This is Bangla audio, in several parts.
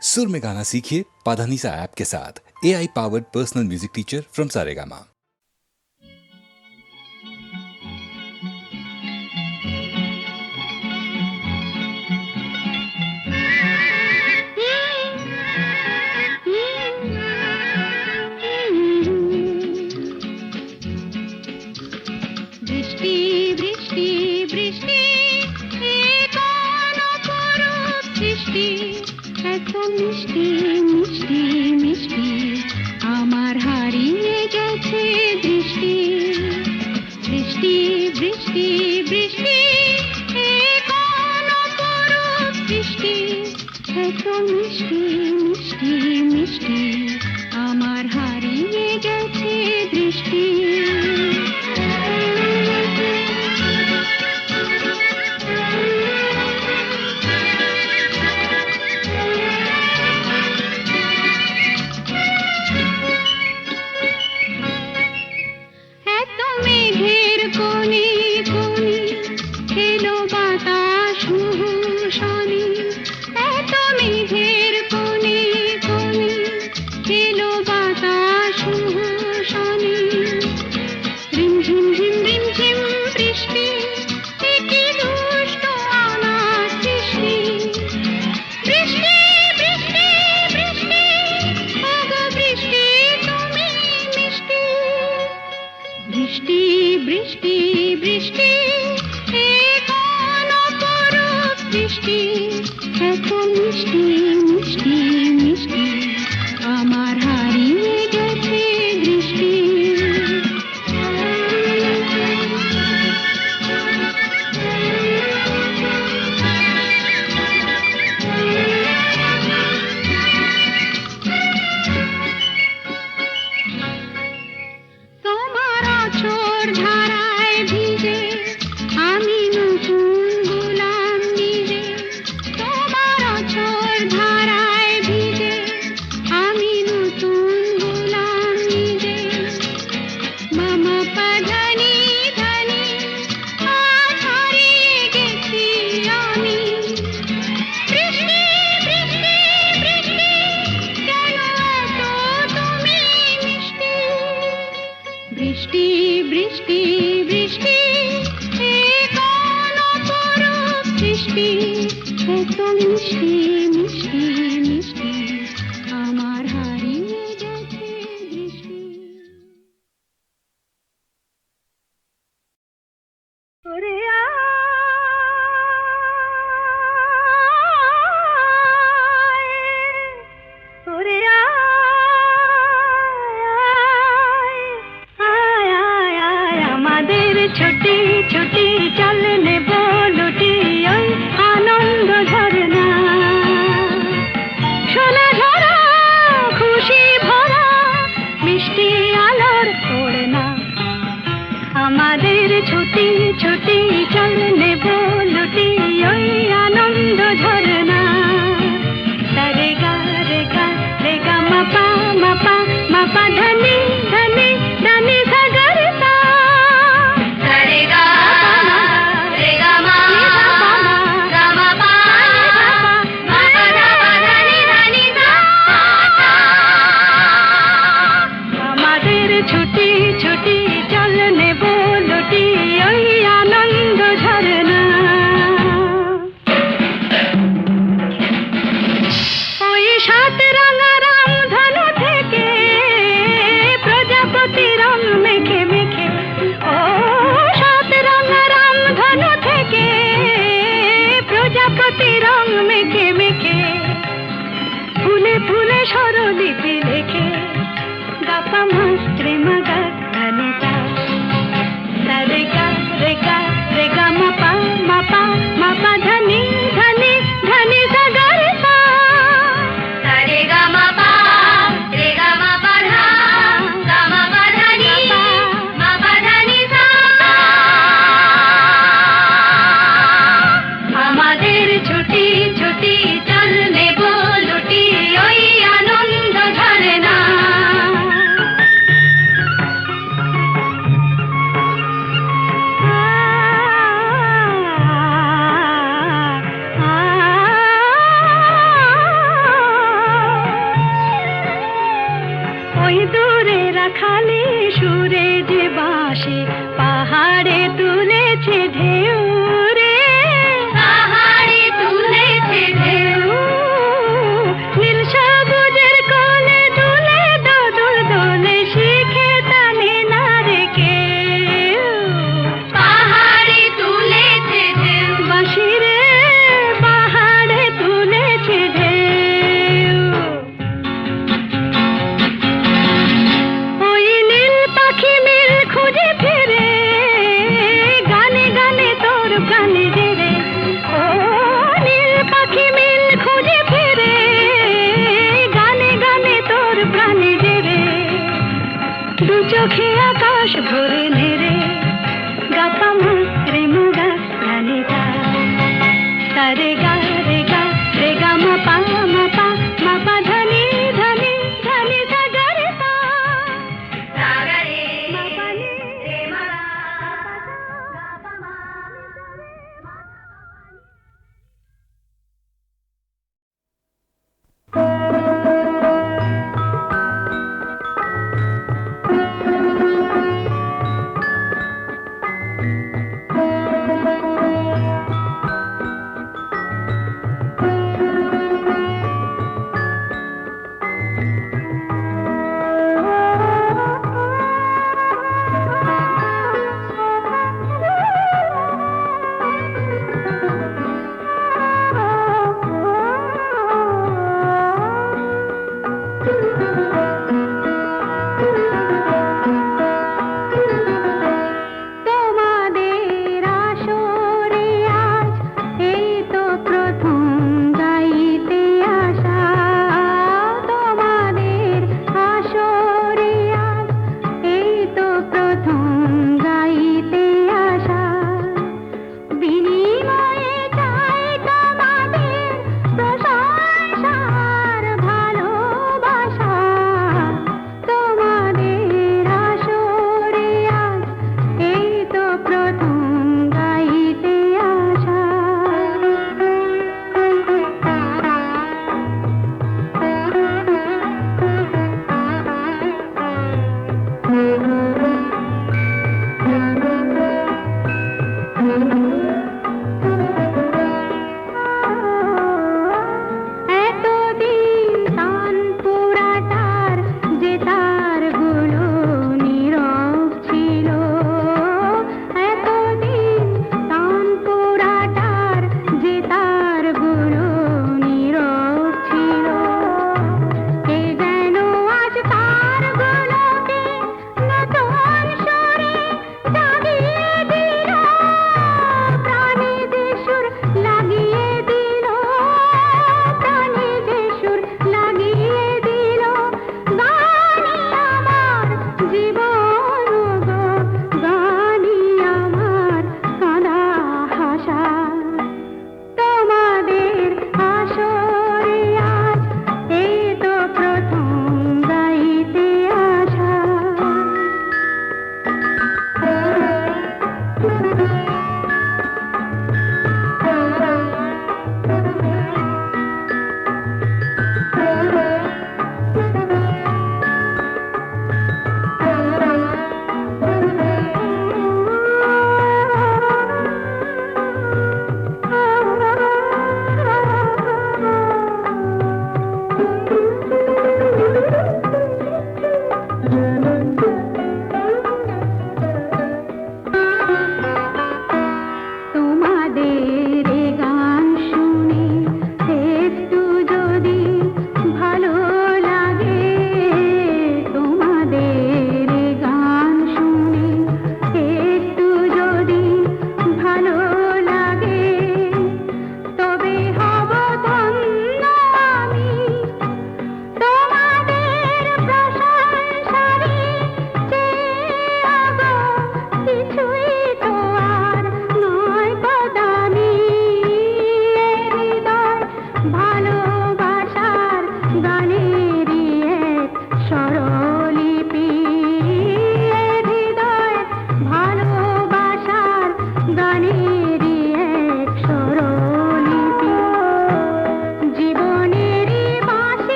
सुर में गाना सीखिए पाधानीसा ऐप के साथ। AI powered personal music teacher from Saregama. বৃষ্টি বৃষ্টি বৃষ্টি বৃষ্টি এত মিষ্টি মিষ্টি মিষ্টি আমার হারিয়ে গেছে দৃষ্টি বৃষ্টি বৃষ্টি বৃষ্টি বৃষ্টি এত মিষ্টি মিষ্টি মিষ্টি আমার হারিয়ে গেছে দৃষ্টি বৃষ্টি বৃষ্টি বৃষ্টি বৃষ্টি এত মিষ্টি মিষ্টি মিষ্টি আমার হারিয়ে গেছে দৃষ্টি বৃষ্টি বৃষ্টি বৃষ্টি বৃষ্টি এত মিষ্টি মিষ্টি মিষ্টি আমার হারিয়ে গেছে দৃষ্টি ওরে ছুটি ছুটি চল নেব লুটি ওই আনন্দ ঝরনা সোনা ঝরা খুশি ভরা মিষ্টি আলোর ওড়না আমাদের ছুটি ছুটি চল নেব লুটি ওই আনন্দ ঝরনা রে গা রে গা রে গা মাপা মাপা মাপা ধনি ধনি ধনি সাগর ছুটি ছুটি চল নেব লুটি ওই আনন্দ ঝরনা ওই সাত রাঙা রাম ধনু থেকে প্রজাপতি রং মেখে মেখে ও সাত রাঙা রাম ধনু থেকে প্রজাপতি রং মেখে মেখে ফুলে ফুলে স্বরলিপি লেখে গাপা মাস্ত্রে মগা ধনিতা রে গা রে গা রে গা মাপা মাপা মাপা ধনি ধনি ধনি সাগর রে গা মাপা রে গা মাপা ধা গা মাপা ধনি মাপা ধনি সা আমাদের ছুটি ছুটি চল নেব লুটি ওই আনন্দ ঝরনা সুরে যে বাঁশি পাহাড়ে তুলেছে ঢেউ রে, পাহাড়ে তুলেছে ঢেউ। নীল সবুজের কোলে দুলে দোদুল দোলে, শিখে টানে না রে কেউ। পাহাড়ে তুলেছে ঢেউ, বাঁশি রে পাহাড়ে তুলেছে ঢেউ। ওই নীল পাখি মিল খুঁজে ফিরে, গানে গানে তোর প্রাণে জেরে। ও নীল পাখি মিল খুঁজে ফিরে, গানে গানে তোর প্রাণে জেরে। দু চোখে আকাশ ভরে নেড়ে, গাপা মাত্রে মুগা গানে গা। সারে গা রে গা রে গা মা পা মা পা মা পা ধনি ধনি ধনি সা গা রে পা। সাগরে মা পা নি রে মা গা পা মা।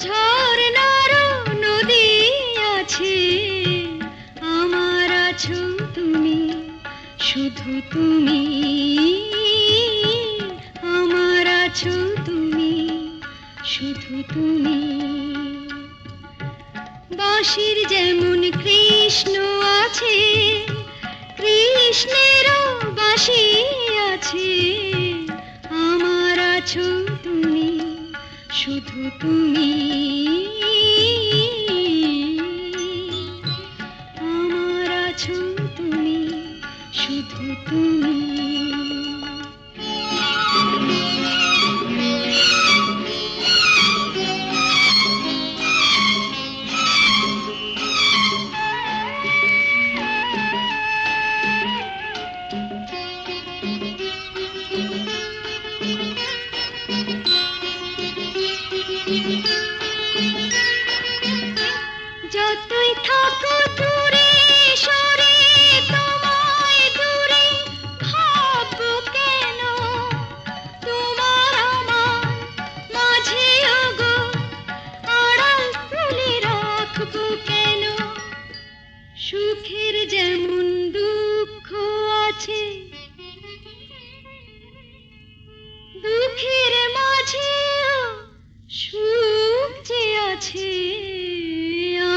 ঝর্ণারও নদী আছে, আমার আছো তুমি, শুধু তুমি, আমার আছো তুমি, শুধু তুমি। বাঁশির যেমন কৃষ্ণ আছে, কৃষ্ণেরও বাঁশি আছে, আমার আছো তুমি, শুধু তুমি, আমার আছো তুমি, শুধু তুমি। যতই থাকো দূরে সরে, তোমায় দূরে ভাববো কেন, তোমার আমার মাঝে ওগো আড়াল তুলে রাখবো কেন। সুখের যেমন দুঃখ আছে, দুঃখের মাঝেও সুখ যে আছে,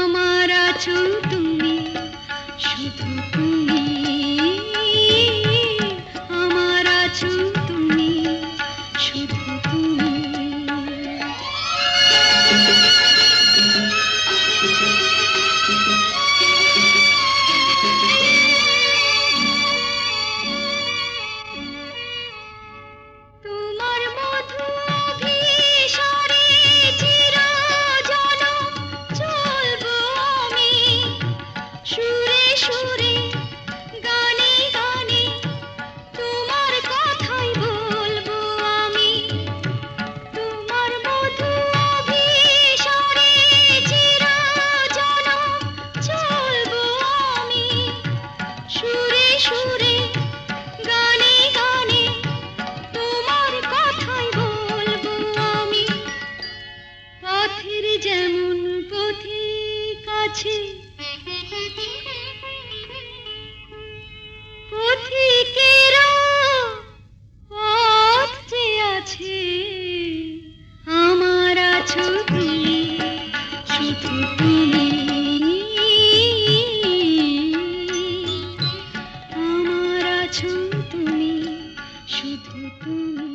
আমার আছো তুমি, শুধু তুমি, আমার আছো তুমি, শুধু তুমি। তোমার মধু অভিসারে চিরজনম চলবো আমি, সুরে সুরে গানে গানে তোমার কথাই বলবো আমি। তোমার মধু অভিসারে চিরজনম চলবো আমি, সুরে সুরে গানে গানে তোমার কথাই বলবো আমি। পথের যেমন পথিক আছে, পথিকেরও পথ যে আছে, আমার আছো তুমি, শুধু তুমি, আমার আছো তুমি, শুধু তুমি।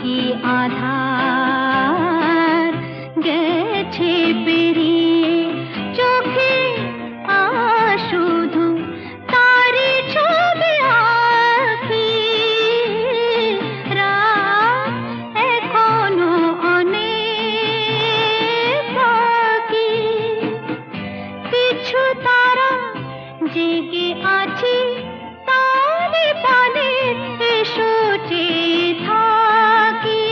কি আধার গেছে পেরিয়ে চোখে শুধু তারি ছবি আঁকি রাত এখনো অনেক বাকি কিছু তারা জেগে আছে তারে পানে এসো চেয়ে থাকি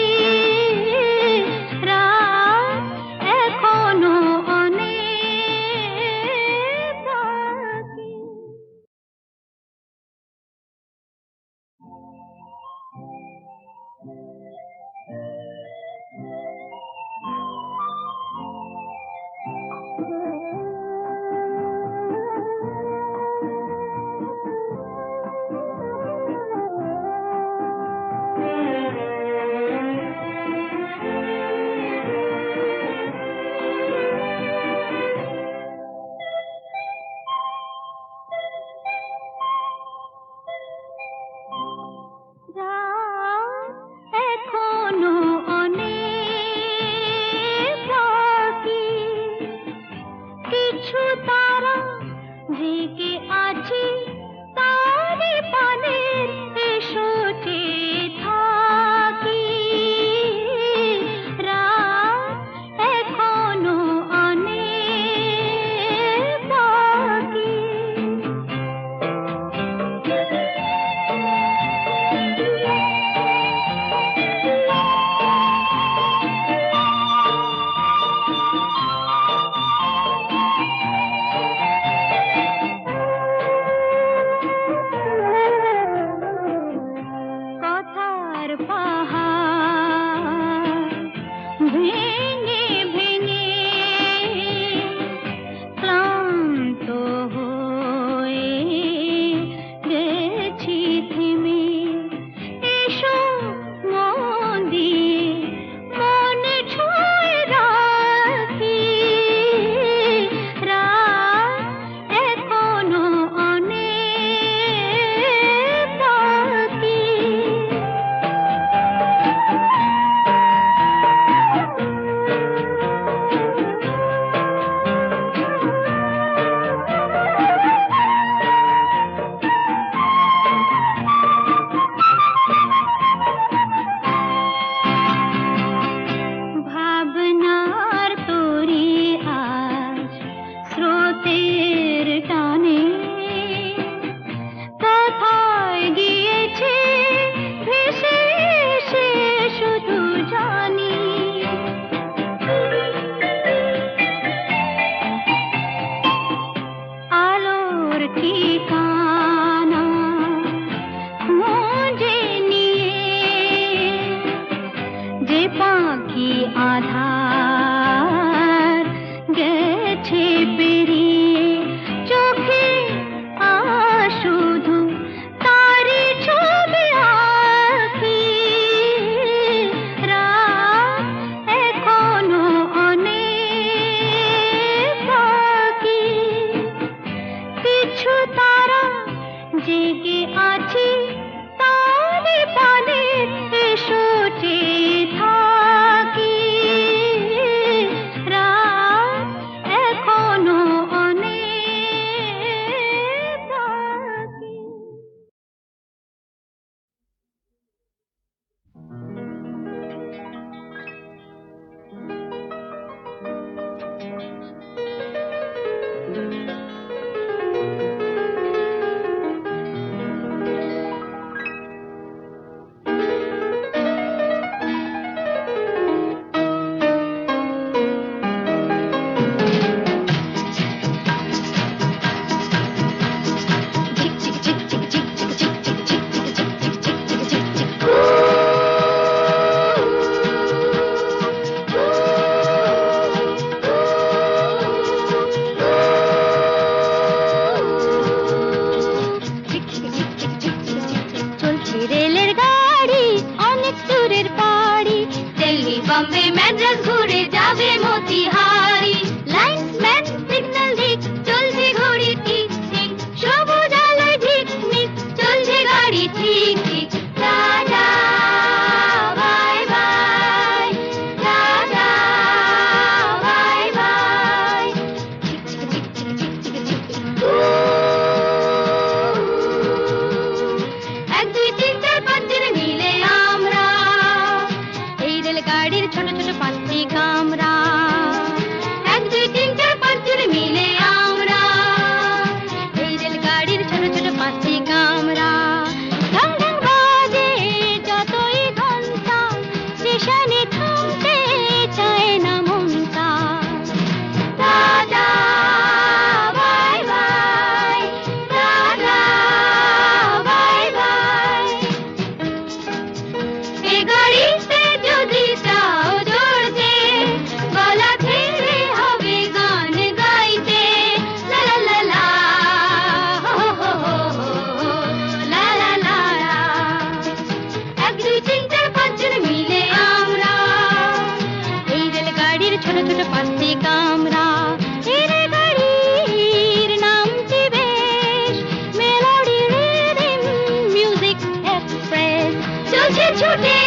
ছুটে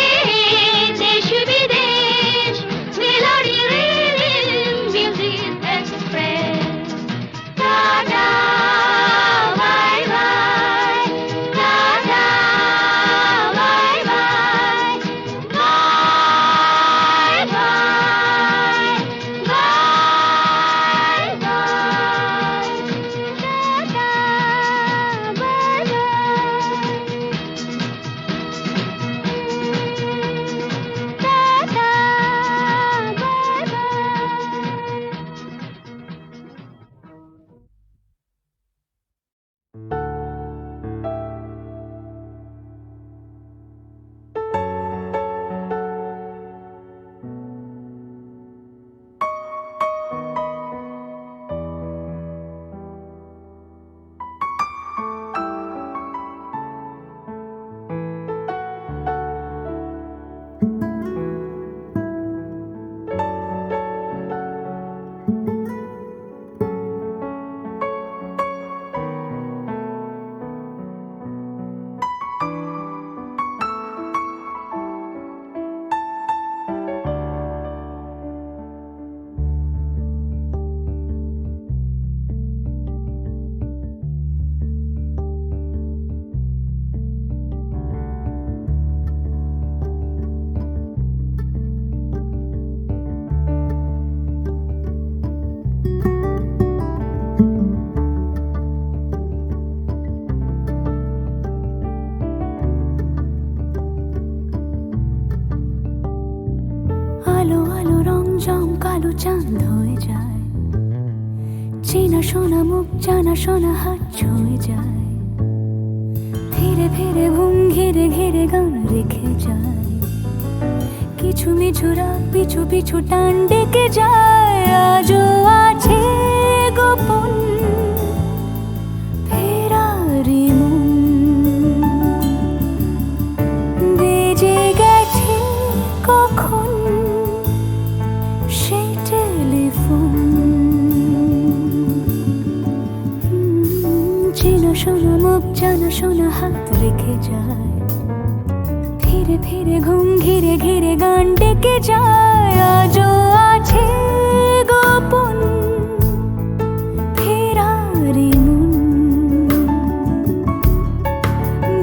দেশ বিদেশ melody rhythm music express tata bye bye tata bye bye bye bye bye bye tata bye আলো আলো রং জম কালো চাঁদ হয়ে যায় চেনা শোনা মুখ জানা শোনা হাত ছুঁয়ে যায় ধীরে ধীরে ঘুম ঘিরে ঘিরে গান রেখে যায় কিছু মিছু রাত পিছু পিছু টান ডেকে যায় আজও আছে গোপন ফেরারি মন বেজে গেছে কখন সেই টেলিফোন চেনা শোনা মুখ জানা শোনা হাত রেখে যায় ধীরে ধীরে ঘুম ঘিরে ঘিরে গান ডেকে যায় আজও আছে গোপন ফেরারি মন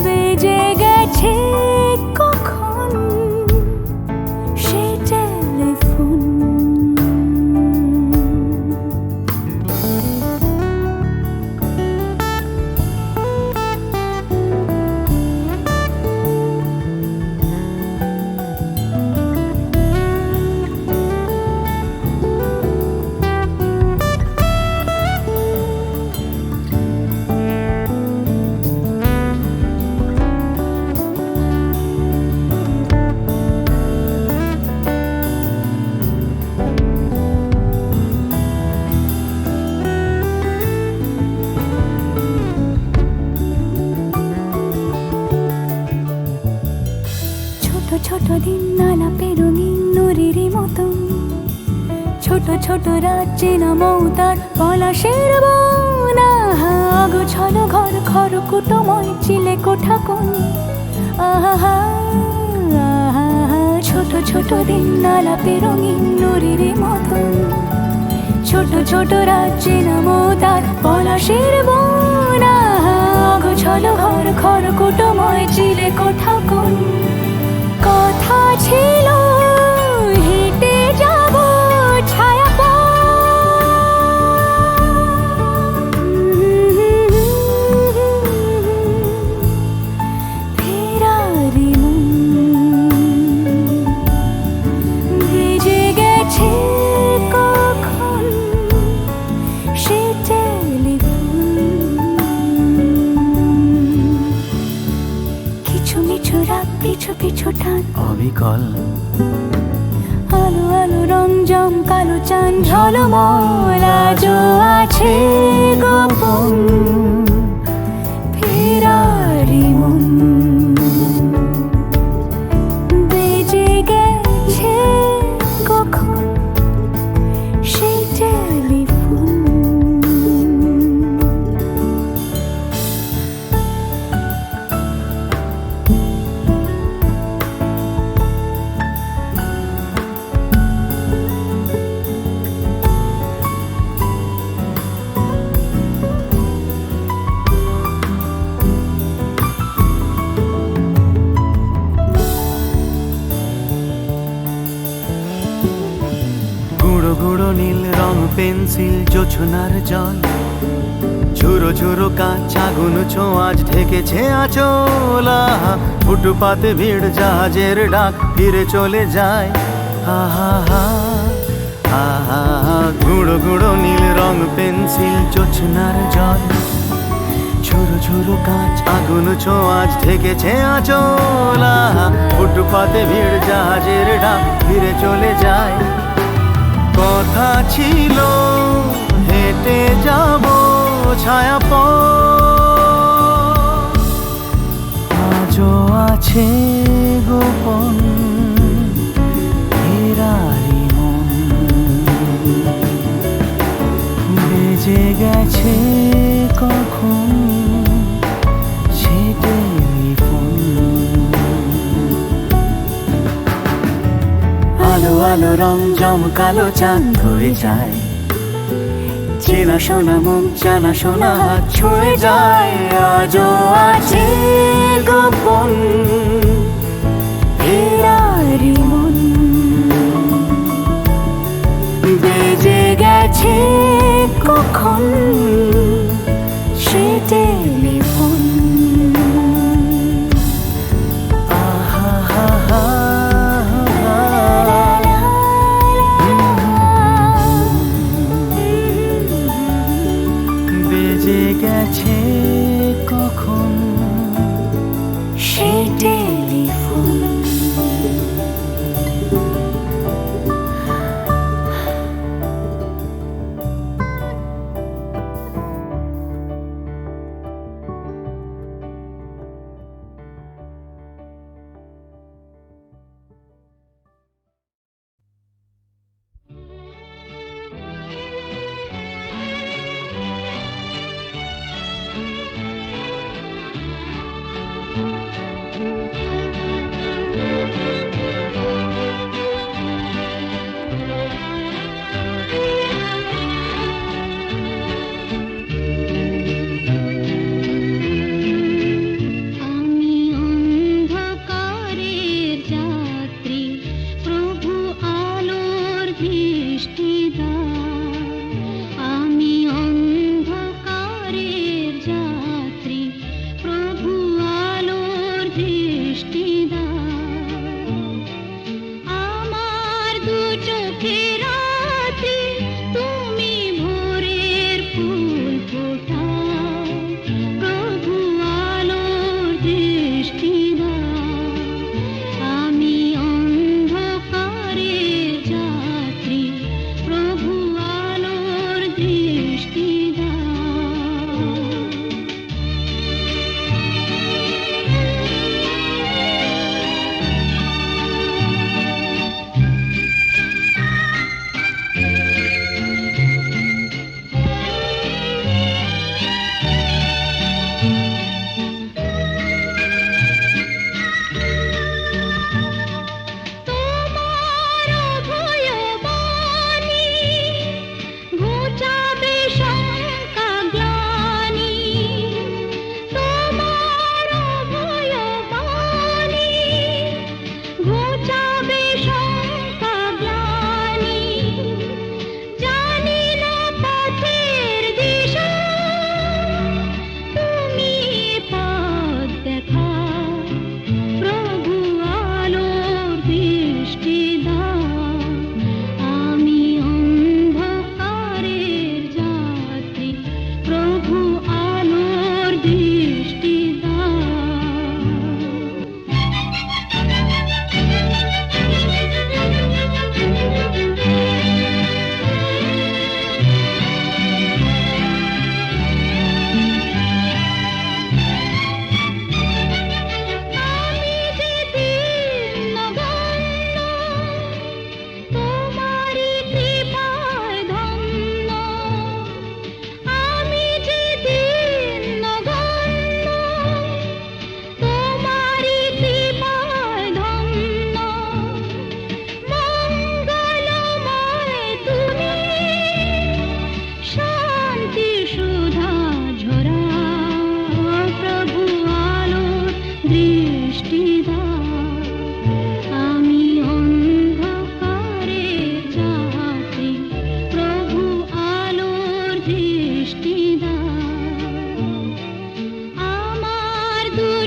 বেজে গেছে কখন সেই টেলিফোন ছোট দিন আলাপের রঙিন নুরির মতন ছোট ছোট রাত চেনা মৌতার পলাশের বন গোছানো ঘর খড়কুটোময় চিলে কোঠা কোন আহা ছোট ছোট দিন আলাপের রঙিন নুরির মতন ছোট ছোট রাত চেনা মৌতার পলাশের বন গোছানো ঘর খড়কুটোময় চিলে কোঠা কোন কথা ছিল হেঁটে যাব ছায়া ফেরারি মন ভেজে গেছে কখন সে টেলিফোন কিছু মিছু রাত পিছু পিছু টান অবিকল আলো আলো রং জম কালো চাঁদ ঝলমল আজও আছে গোপন ফেরারি মন বেজে গেছে কখন সেই টেলিফোন রং পেন্সিল জোছনার জল, ঝুরো ঝুরো কাঁচ আগুন ছোঁয়াজ ঢেকেছে আচলা। ফুটপাতে ভিড়, জাহাজের ডাক ফিরে চলে যায়। আহা হা আহা, গুঁড়ো গুঁড়ো নীল রং পেন্সিল জোছনার জল, ঝুরো ঝুরো কাঁচ আগুন ছোঁয়াজ ঢেকেছে আচলা। ফুটপাতে ভিড়, জাহাজের ডাক ফিরে চলে যায়। কথা ছিল হেঁটে যাব ছায়া পথ, আজও আছে গোপন ফেরারি মন। বেজে গেছে কখন সে টেলিফোন। আলো আলো রং জমকালো চাঁদ হয়ে যায়, চেনা শোনা মুখ জানা শোনা হাত ছুঁয়ে যায়। আজও আছে গোপন ফেরারি মন, বেজে গেছে কখন সে টেলিফোন। আহা হা হা বেজে গেছে কখন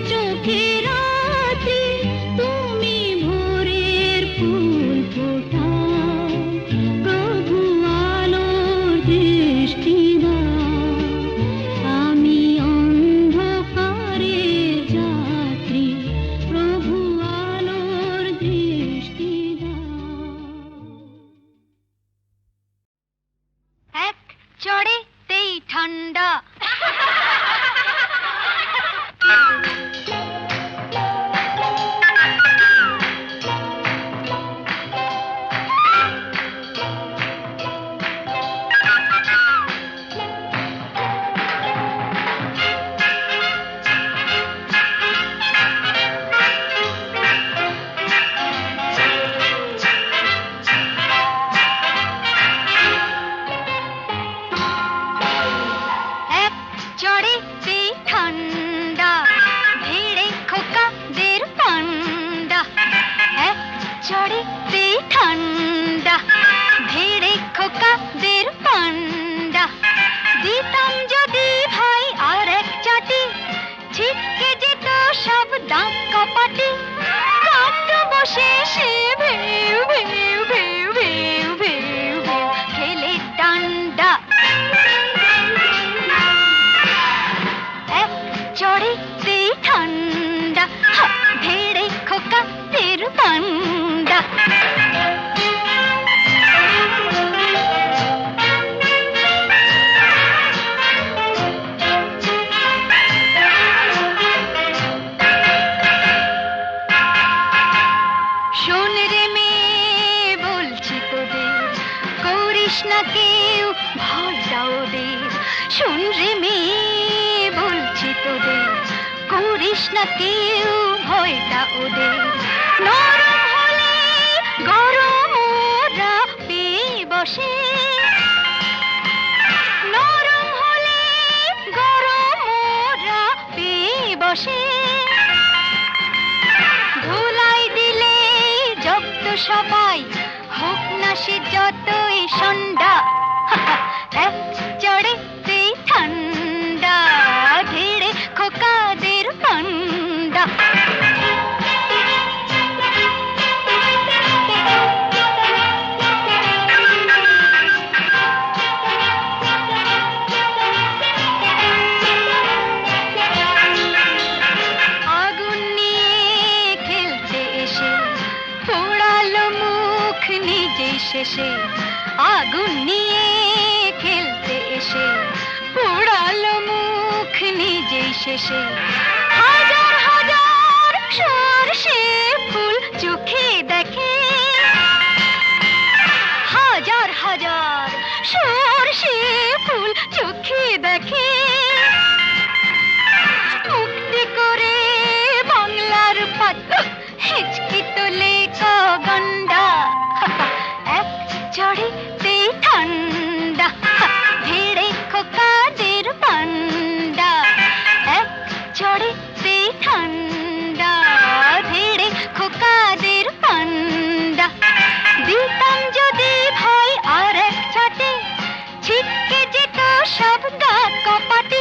চোখে রাত্রি তুমি ভোরের ফুল ফোটাও প্রভু আলোর দৃষ্টি দাও আমি অন্ধকারের যাত্রী প্রভু আলোর দৃষ্টি দাও এক চড়েতেই ঠান্ডা এক চড়েতেই ঠান্ডা ভিড়ে খোকাদের পান্ডা এক চড়েতেই ঠান্ডা ভিড়ে খোকাদের পান্ডা দিতাম যদি ভাই আর এক চাটি ছিটকে যেত সব দাঁত কপাটি কাটতো বসে সে ভেউ ভেউ ভেউ ভেউ ভেউ ভেউ খেলে ডান্ডা এক চড়েতেই ঠান্ডা ভেড়ে খোকাদের পান্ডা শোন রে মেয়ে বলছি তোদের করিস না কেউ ভয়টা ওদের শোন রে মেয়ে বলছি তোদের করিস না কেউ ভয়টা ওদের নরম হলে গরম ওরা পেয়ে বসে নরম হলে গরম ওরা পেয়ে বসে ধুলাই দিলে জব্দ সবাই হোক না সে যতই সন্ধ্যা এক চড়েতেই ঠান্ডা ধীরে খোকাদের পান্ডা আগুন নিয়ে খেলতে এসে পোড়ালো মুখ নিজেই শেষে আগুন নিয়ে খেলতে এসে পোড়ালো মুখ নিজেই শেষে হাজার হাজার সরষে ফুল চোখে দেখে হাজার হাজার সরষে ফুল চোখে দেখে মুক্তি করে বাংলার পাত হিচকি তোলে গন্ডা এক চড়েতেই ঠান্ডা ভিড়ে খোকাদের পান্ডা এক চড়েতেই ঠান্ডা ভিড়ে খোকাদের পান্ডা দিতাম যদি ভাই আর এক ছাটে ছিটকে যেত সব দাঁত কপাটি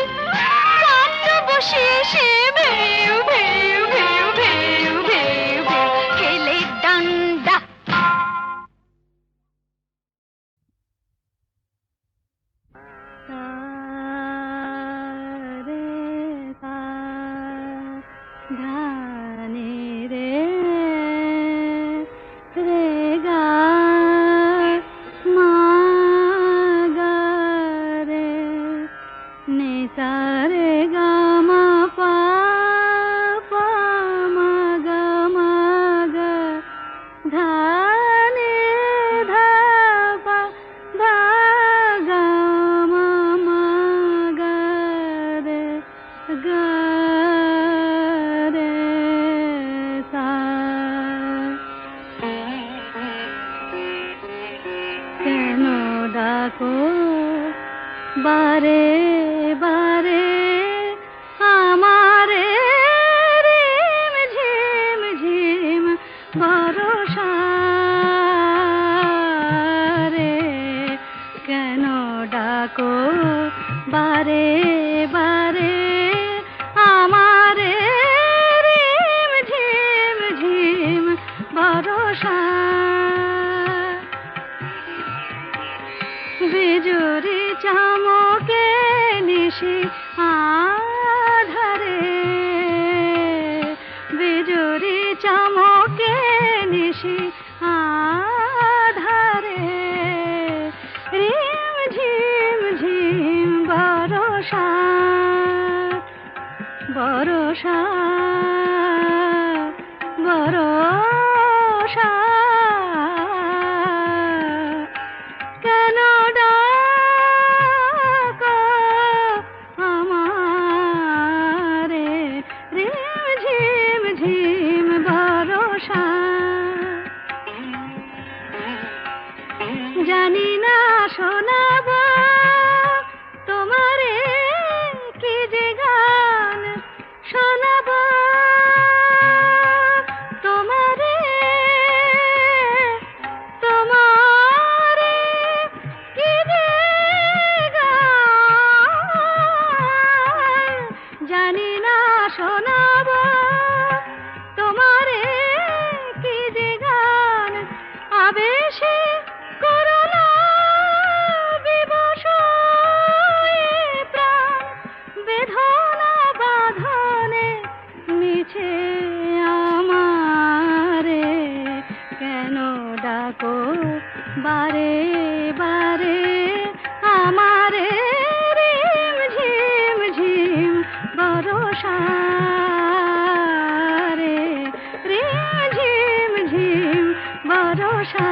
কাটতো বসে সে ভেউ ভেউ ভেউ ভেউ ভেউ ভেউ খেলে ডান্ডা ধানে রে রে গা মা গা রে নে সা রে গা মা পা পা মা গা ধা নে ধা পা ধা গা মা গা রে সা কেন ডাকো বারে বারে আমারে রিম ঝিম ঝিম বরষা রে কেন ডাকো বারে বারে আমারে বরষা বরষা কেন ডাকো আমারে রিম ঝিম ঝিম বরষা জানি না শোনাব তোমারে কি যে গান শোনাব তোমারে তোমারে কি যে গান জানি না শোনাব তোমারে কি যে গান আবেশে করুণা বিবশ এ প্রাণ বেদনা বাঁধনে মিছে আমারে কেন ডাকো বারে বারে আমারে রিম ঝিম ঝিম বরষা রে রিম ঝিম ঝিম বরষা